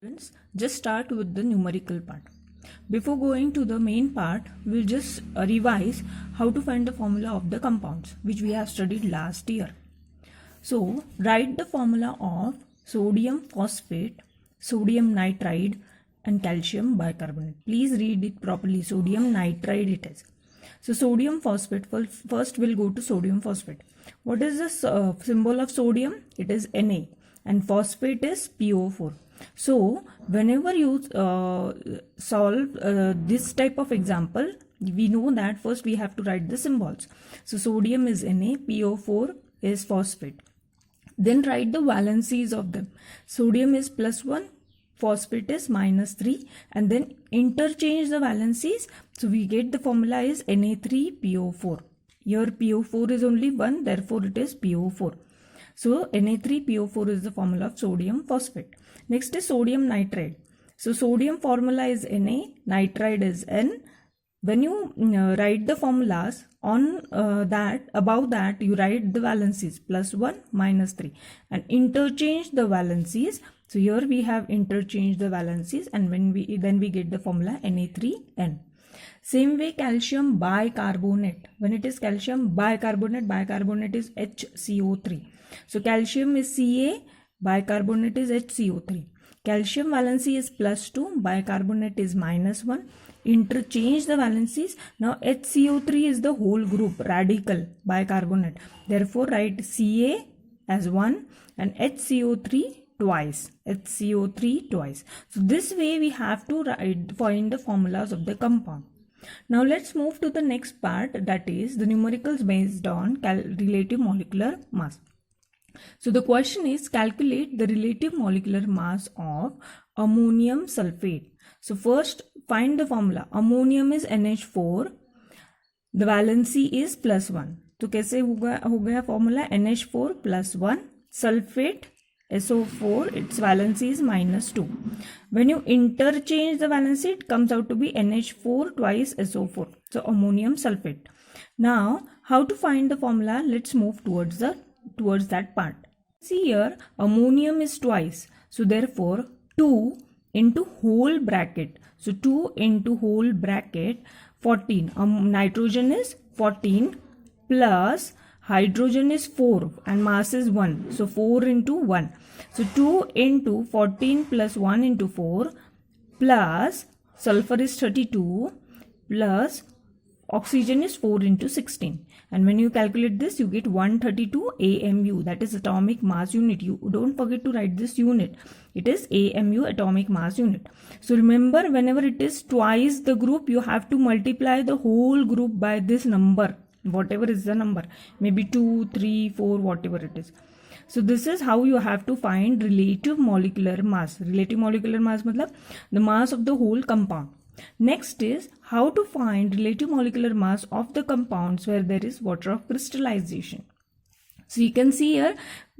Students, just start with the numerical part. Before going to the main part, we'll just revise how to find the formula of the compounds which we have studied last year. So, write the formula of sodium phosphate, sodium nitride and calcium bicarbonate. Please read it properly. Sodium nitride it is. So, sodium phosphate, first we'll go to sodium phosphate. What is the symbol of sodium? It is Na and phosphate is PO4. So, whenever you solve this type of example, we know that first we have to write the symbols. So, sodium is Na, PO4 is phosphate. Then write the valencies of them. Sodium is +1, phosphate is -3, and then interchange the valencies. So, we get the formula is Na3PO4. Here PO4 is only 1, therefore it is PO4. So, Na3PO4 is the formula of sodium phosphate. Next is sodium nitride. So, sodium formula is Na, nitride is N. When you write the formulas on above that you write the valencies +1, -3 and interchange the valencies. So, here we have interchanged the valencies and then we get the formula Na3N. Same way calcium bicarbonate. When it is calcium bicarbonate, bicarbonate is HCO3. So, calcium is Ca, bicarbonate is HCO3. Calcium valency is +2, bicarbonate is -1. Interchange the valencies. Now, HCO3 is the whole group, radical, bicarbonate. Therefore, write Ca as 1 and HCO3 twice. HCO3 twice. So, this way we have to find the formulas of the compound. Now, let's move to the next part, that is the numericals based on relative molecular mass. So, the question is calculate the relative molecular mass of ammonium sulfate. So, first find the formula. Ammonium is NH4. The valency is +1. तो कैसे हो गया formula? NH4 +1. Sulfate SO4, its valency is -2. When you interchange the valency, it comes out to be NH4 twice SO4. So, ammonium sulfate. Now, how to find the formula? Let's move towards that part. See here, ammonium is twice. So, therefore, 2 into whole bracket. So, 2 into whole bracket 14. Nitrogen is 14 plus hydrogen is 4 and mass is 1. So, 4 into 1. So, 2 into 14 plus 1 into 4 plus sulfur is 32 plus oxygen is 4 into 16. And when you calculate this, you get 132 AMU. That is atomic mass unit. You don't forget to write this unit. It is AMU, atomic mass unit. So remember, whenever it is twice the group, you have to multiply the whole group by this number. Whatever is the number. Maybe 2, 3, 4, whatever it is. So this is how you have to find relative molecular mass. Relative molecular mass means the mass of the whole compound. Next is how to find relative molecular mass of the compounds where there is water of crystallization. So you can see here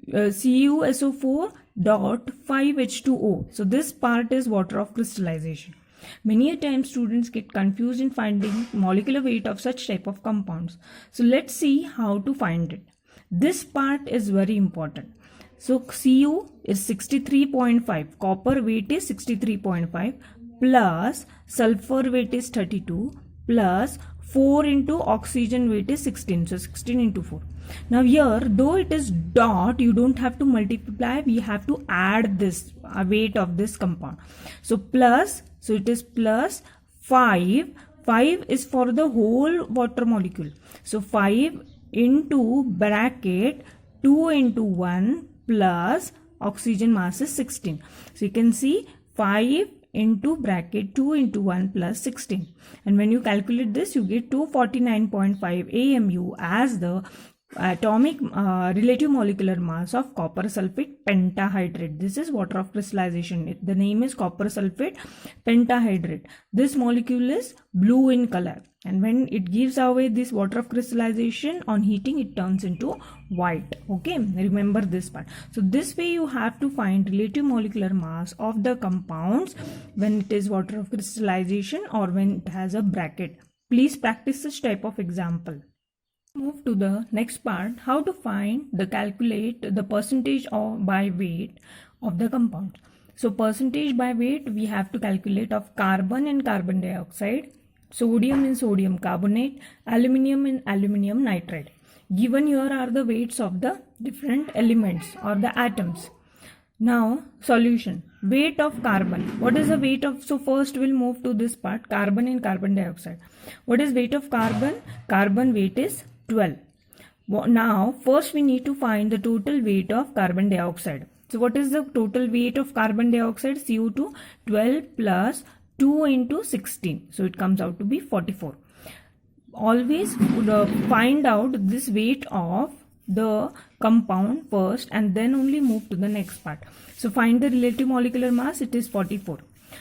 CuSO4 dot 5H2O. So this part is water of crystallization. Many a times students get confused in finding molecular weight of such type of compounds. So let's see how to find it. This part is very important. So Cu is 63.5, copper weight is 63.5 plus sulfur weight is 32 plus 4 into oxygen weight is 16. So 16 into 4. Now here, though it is dot, you don't have to multiply. We have to add this weight of this compound. So plus, so it is plus 5. 5 is for the whole water molecule. So 5 into bracket 2 into 1 plus oxygen mass is 16. So you can see 5 into bracket 2 into 1 plus 16. And when you calculate this, you get 249.5 AMU as the atomic relative molecular mass of copper sulfate pentahydrate. This is water of crystallization. The name is copper sulfate pentahydrate. This molecule is blue in color. And when it gives away this water of crystallization on heating, it turns into white. Okay, remember this part. So this way you have to find relative molecular mass of the compounds when it is water of crystallization or when it has a bracket. Please practice such type of example. Move to the next part, how to calculate the percentage by weight of the compound. So percentage by weight we have to calculate of carbon and carbon dioxide, sodium in sodium carbonate, aluminum in aluminum nitride. Given here are the weights of the different elements or the atoms. Now solution. Weight of carbon. What is the weight of, so first we'll move to this part, carbon and carbon dioxide. What is weight of carbon? Carbon weight is 12. Now first we need to find the total weight of carbon dioxide. So what is the total weight of carbon dioxide? CO2, 12 plus 2 into 16. So it comes out to be 44. Always find out this weight of the compound first and then only move to the next part. So find the relative molecular mass, it is 44.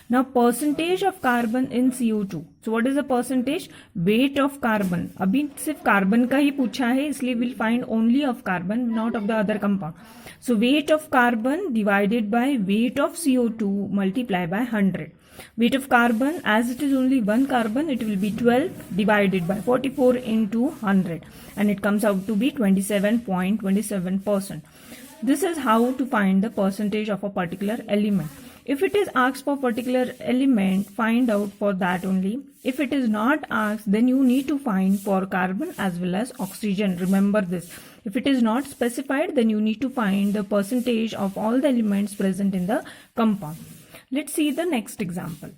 Now percentage of carbon in CO2. So what is the percentage? Weight of carbon. अभी सिर्फ carbon का ही पूछा है, इसलिए we'll find only of carbon, not of the other compound. So weight of carbon divided by weight of CO2 multiply by 100. Weight of carbon, as it is only one carbon, it will be 12 divided by 44 into 100 and it comes out to be 27.27%. This is how to find the percentage of a particular element. If it is asked for particular element, find out for that only. If it is not asked, then you need to find for carbon as well as oxygen. Remember this. If it is not specified, then you need to find the percentage of all the elements present in the compound. Let's see the next example.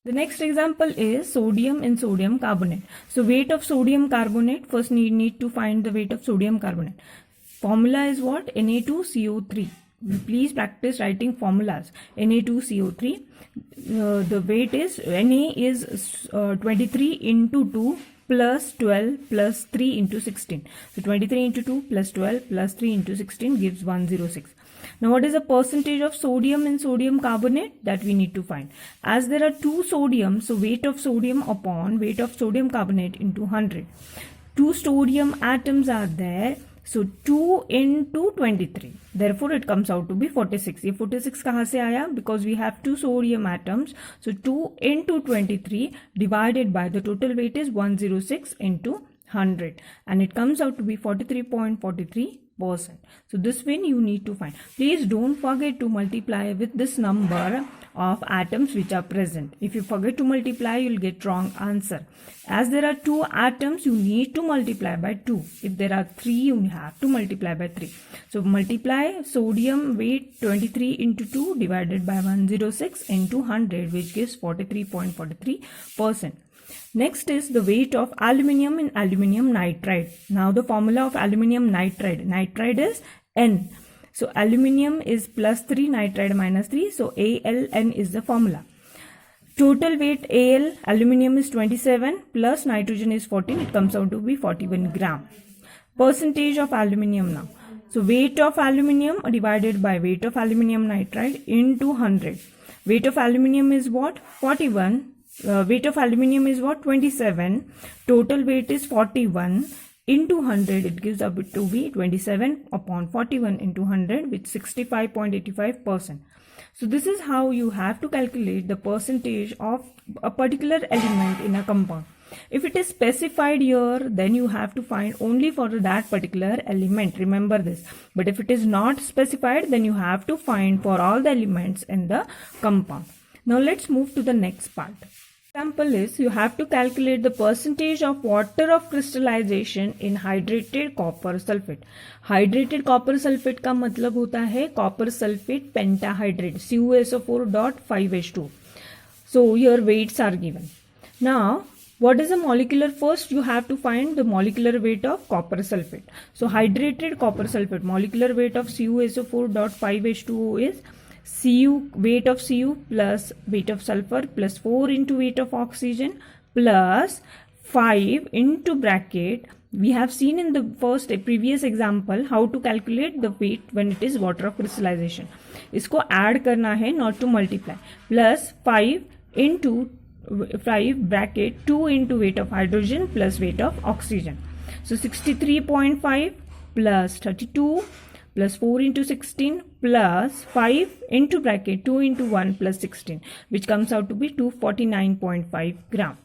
The next example is sodium in sodium carbonate. So weight of sodium carbonate, first need to find the weight of sodium carbonate. Formula is what? Na2CO3. Please practice writing formulas. Na2CO3. The weight is, Na is 23 into 2 plus 12 plus 3 into 16. So 23 into 2 plus 12 plus 3 into 16 gives 106. Now what is the percentage of sodium in sodium carbonate? That we need to find. As there are two sodium, so weight of sodium upon weight of sodium carbonate into 100. Two sodium atoms are there. So 2 into 23. Therefore it comes out to be 46. ये 46 कहाँ से आया? Because we have two sodium atoms. So 2 into 23 divided by the total weight is 106 into 100. And it comes out to be 43.43%. So this way you need to find. Please don't forget to multiply with this number of atoms which are present. If you forget to multiply, you will get wrong answer. As there are two atoms, you need to multiply by 2. If there are 3, you have to multiply by 3. So multiply sodium weight 23 into 2 divided by 106 into 100, which gives 43.43%. Next is the weight of aluminium in aluminium nitride. Now the formula of aluminium nitride. Nitride is N. So aluminium is plus 3, nitride minus 3. So AlN is the formula. Total weight Al, aluminium is 27 plus nitrogen is 14. It comes out to be 41 gram. Percentage of aluminium now. So weight of aluminium divided by weight of aluminium nitride into 100. Weight of aluminium is what? 41. Weight of aluminium is what? 27. Total weight is 41 into 100. It gives up to be 27 upon 41 into 100, which 65.85%. So this is how you have to calculate the percentage of a particular element in a compound. If it is specified here, then you have to find only for that particular element. Remember this. But if it is not specified, then you have to find for all the elements in the compound. Now let's move to the next part. Example is you have to calculate the percentage of water of crystallization in hydrated copper sulfate. Hydrated copper sulfate का मतलब होता है copper sulfate pentahydrate CuSO4.5H2. So your weights are given. Now what is the molecular? First you have to find the molecular weight of copper sulfate. So hydrated copper sulfate molecular weight of CuSO4.5H2O is Cu, weight of Cu plus weight of sulfur plus 4 into weight of oxygen plus 5 into bracket. We have seen in the previous example how to calculate the weight when it is water of crystallization. इसको add करना है, not to multiply. Plus 5 into 5 bracket 2 into weight of hydrogen plus weight of oxygen. So 63.5 plus 32 plus 4 into 16 plus 5 into bracket 2 into 1 plus 16, which comes out to be 249.5 gram.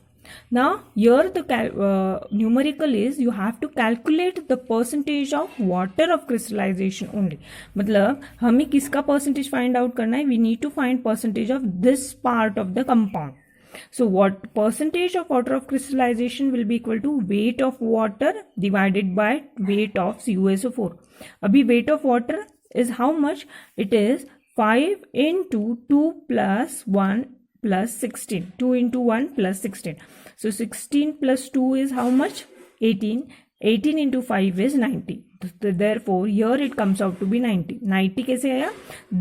Now here the numerical is you have to calculate the percentage of water of crystallization only. मतलब हमें किसका percentage find out करना है? We need to find percentage of this part of the compound. So what percentage of water of crystallization will be equal to weight of water divided by weight of CuSO4. अभी weight of water is how much? It is 5 into 2 plus 1 plus 16. 2 into 1 plus 16. So 16 plus 2 is how much? 18. 18 into 5 is 90. Therefore, here it comes out to be 90. 90 कैसे आया?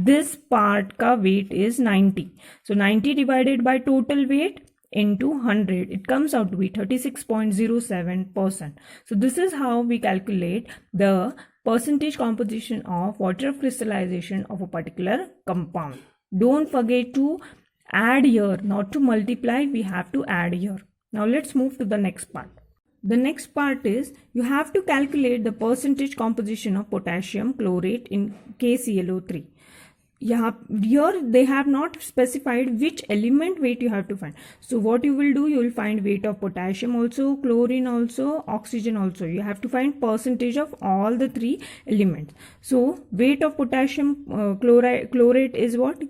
This part का weight is 90. So 90 divided by total weight into 100. It comes out to be 36.07%. So this is how we calculate the percentage composition of water of crystallization of a particular compound. Don't forget to add here, not to multiply, we have to add here. Now let's move to the next part. The next part is you have to calculate the percentage composition of potassium chlorate in KClO3. Here they have not specified which element weight you have to find. So what you will do, you will find weight of potassium also, chlorine also, oxygen also. You have to find percentage of all the three elements. So weight of potassium chlorate is what?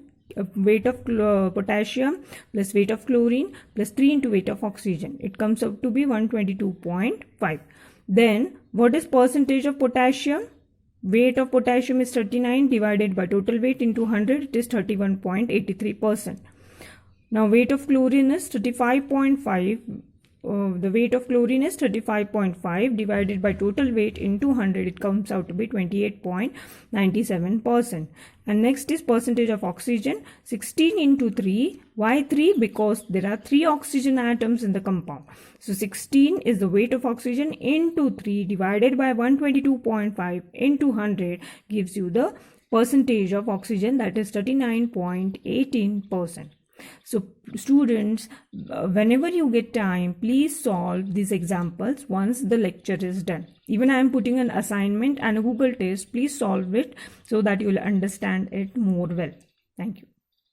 Weight of potassium plus weight of chlorine plus 3 into weight of oxygen. It comes up to be 122.5. Then what is percentage of potassium? Weight of potassium is 39 divided by total weight into 100. It is 31.83%. Now weight of chlorine is 35.5. The weight of chlorine is 35.5 divided by total weight into 100. It comes out to be 28.97%. And next is percentage of oxygen, 16 into 3. Why 3? Because there are 3 oxygen atoms in the compound. So 16 is the weight of oxygen into 3 divided by 122.5 into 100 gives you the percentage of oxygen, that is 39.18%. So students, whenever you get time, please solve these examples once the lecture is done. Even I am putting an assignment and a Google test. Please solve it so that you will understand it more well. Thank you.